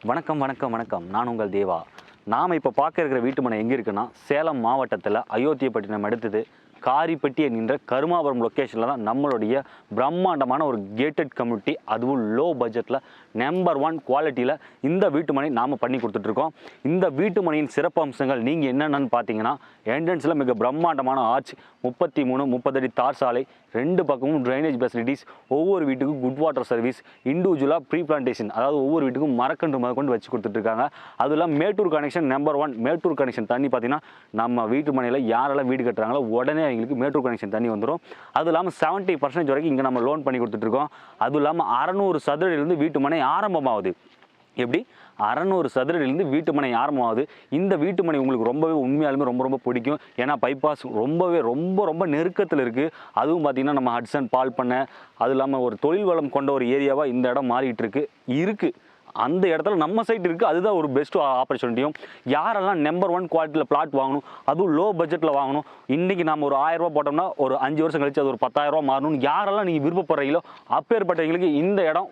வணக்கம் வணக்கம் வணக்கம். நான் உங்கள் தேவா. நாம் இப்போ பார்க்க இருக்கிற வீட்டு மனை எங்கே இருக்குன்னா, சேலம் மாவட்டத்தில் அயோத்தியப்பட்டினம் அடுத்தது காரிப்பட்டி என்கின்ற கருமாபுரம் லொக்கேஷனில் தான் நம்மளுடைய பிரம்மாண்டமான ஒரு கேட்டட் கம்யூனிட்டி, அதுவும் லோ பட்ஜெட்டில் நம்பர் 1 குவாலிட்டியில் இந்த வீட்டு மனை நாம் பண்ணி கொடுத்துட்ருக்கோம். இந்த வீட்டு மனையின் சிறப்பு அம்சங்கள் நீங்கள் என்னென்னு பார்த்தீங்கன்னா, என்ட்ரன்ஸில் மிக பிரம்மாண்டமான ஆர்ச், 30 அடி தார் சாலை, 2 பக்கமும் ட்ரைனேஜ் ஃபெசிலிட்டிஸ், ஒவ்வொரு வீட்டுக்கும் குட் வாட்டர் சர்வீஸ், இண்டிவிஜுவலாக ப்ரீ பிளான்டேஷன், அதாவது ஒவ்வொரு வீட்டுக்கும் மரக்கன்று முதற்கொண்டு வச்சு கொடுத்துட்ருக்காங்க. அதுவும் இல்லாமல் Mettur connection number 1. Mettur connection தண்ணி பார்த்தீங்கன்னா, நம்ம வீட்டு மனையில் யாரெல்லாம் வீடு கட்டுறாங்களோ உடனே எங்களுக்கு மேட்டூர் கனெக்ஷன் தண்ணி வந்துடும். அதுவும் இல்லாமல் 70% வரைக்கும் இங்கே நம்ம லோன் பண்ணி கொடுத்துட்ருக்கோம். அதுவும் இல்லாமல் 600 சதுரடியிலிருந்து வீட்டு மனை ஆரம்பமாகுது. எப்படி 600 சதுரடியிலிருந்து வீட்டு மனை ஆரம்பமாகுது. இந்த வீட்டு மனை உங்களுக்கு ரொம்பவே உண்மையாலுமே ரொம்ப பிடிக்கும். ஏன்னா பைபாஸ் ரொம்ப நெருக்கத்தில் இருக்குது. அதுவும் பார்த்திங்கன்னா நம்ம ஹட்சன் பால் பண்ணை, அதுவும் இல்லாமல் ஒரு தொழில் வளம் கொண்ட ஒரு ஏரியாவாக இந்த இடம் மாறிட்டு இருக்குது. அந்த இடத்துல நம்ம சைட் இருக்குது. அதுதான் ஒரு பெஸ்ட் ஆப்பர்ச்சுனிட்டியும். யாரெல்லாம் நம்பர் 1 குவாலிட்டியில் பிளாட் வாங்கணும், அதுவும் லோ பட்ஜெட்டில் வாங்கணும், இன்றைக்கி நம்ம ஒரு 1000 ரூபா போட்டோம்னா ஒரு 5 வருஷம் கழிச்சு அது ஒரு 10,000 ரூபா மாறணும்னு யாரெல்லாம் நீங்கள் விருப்பப்படுறீங்களோ அப்பேற்பட்டவங்களுக்கு இந்த இடம்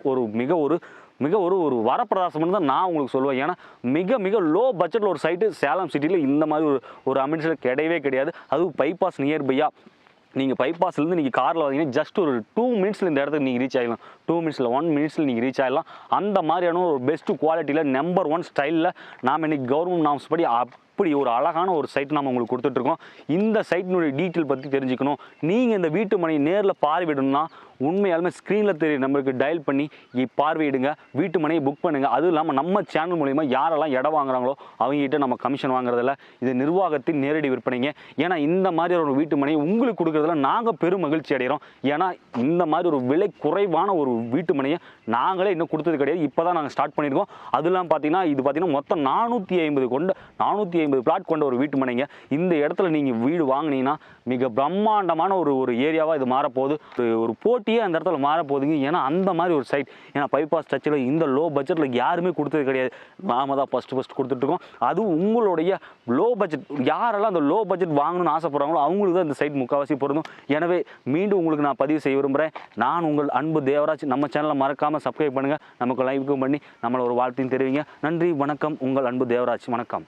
மிக ஒரு வரப்பிரதாசம்னு தான் நான் உங்களுக்கு சொல்லுவேன். ஏன்னா மிக லோ பட்ஜெட்டில் ஒரு சைட்டு சேலம் சிட்டியில் இந்த மாதிரி ஒரு அமெனிட்டிஸில் கிடையாது. அதுவும் பைபாஸ் நியர்பையாக நீங்கள் பைபாஸ்லேருந்து நீங்கள் காரில் வந்தீங்கன்னா ஜஸ்ட் ஒரு 2 மினிட்ஸில் இந்த இடத்துக்கு நீங்கள் ரீச் ஆகிடலாம். 2 மினிட்ஸில் 1 மினிட்ஸில் நீங்கள் ரீச் ஆகிடலாம். அந்த மாதிரியான ஒரு பெஸ்ட்டு குவாலிட்டியில் நம்பர் 1 ஸ்டைலில் நாம் இன்றைக்கி கவர்மெண்ட் நார்ம்ஸ் படி அப்படி ஒரு அழகான ஒரு சைட் நம்ம உங்களுக்கு கொடுத்துட்ருக்கோம். இந்த சைட்டினுடைய டீட்டெயில் பற்றி தெரிஞ்சுக்கணும், நீங்கள் இந்த வீட்டு மனை நேரில் பார்வையிடணும்னா உண்மையாலுமே ஸ்க்ரீனில் தெரியும் நம்மளுக்கு டயல் பண்ணி பார்வையிடுங்க, வீட்டு மனையை புக் பண்ணுங்கள். அதுவும் இல்லாமல் நம்ம சேனல் மூலிமா யாரெல்லாம் இடம் வாங்குறாங்களோ அவங்ககிட்ட நம்ம கமிஷன் வாங்குறதில்ல. இது நிர்வாகத்தின் நேரடி விற்பனைங்க. ஏன்னா இந்த மாதிரி ஒரு வீட்டு மனையை உங்களுக்கு கொடுக்குறதுல நாங்கள் பெரும் மகிழ்ச்சி அடைகிறோம். ஏன்னா இந்த மாதிரி ஒரு விலை குறைவான ஒரு வீட்டு மனையை நாங்களே இன்னும் கொடுத்தது கிடையாது. இப்போ தான் நாங்கள் ஸ்டார்ட் பண்ணியிருக்கோம். அதெல்லாம் பார்த்தீங்கன்னா மொத்தம் 450 பிளாட் கொண்ட ஒரு வீட்டு மனைங்க. இந்த இடத்துல நீங்கள் வீடு வாங்கினீங்கன்னா மிக பிரம்மாண்டமான ஒரு ஏரியாவாக இது மாறப்போகுது. ஒரு போட்டியே அந்த இடத்துல மாறப்போகுதுங்க. ஏன்னா அந்த மாதிரி ஒரு சைட். ஏன்னா பைபாஸ் டச்சில் இந்த லோ பட்ஜெட்டில் யாருமே கொடுத்தது கிடையாது. நாம தான் ஃபஸ்ட்டு கொடுத்துட்ருக்கோம். அதுவும் உங்களுடைய லோ பட்ஜெட், யாரெல்லாம் அந்த லோ பட்ஜெட் வாங்கணும்னு ஆசைப்படுறாங்களோ அவங்களுக்கு தான் இந்த சைட் முக்கால்வாசி பொருந்தும். எனவே மீண்டும் உங்களுக்கு நான் பதிவு செய்ய விரும்புகிறேன். நான் உங்கள் அன்பு தேவராஜ். நம்ம சேனலை மறக்காமல் சப்ஸ்கிரைப் பண்ணுங்கள், நமக்கு லைக்கும் பண்ணி நம்மளை ஒரு வாழ்த்தையும் தெரிவிங்க. நன்றி, வணக்கம். உங்கள் அன்பு தேவராஜ். வணக்கம்.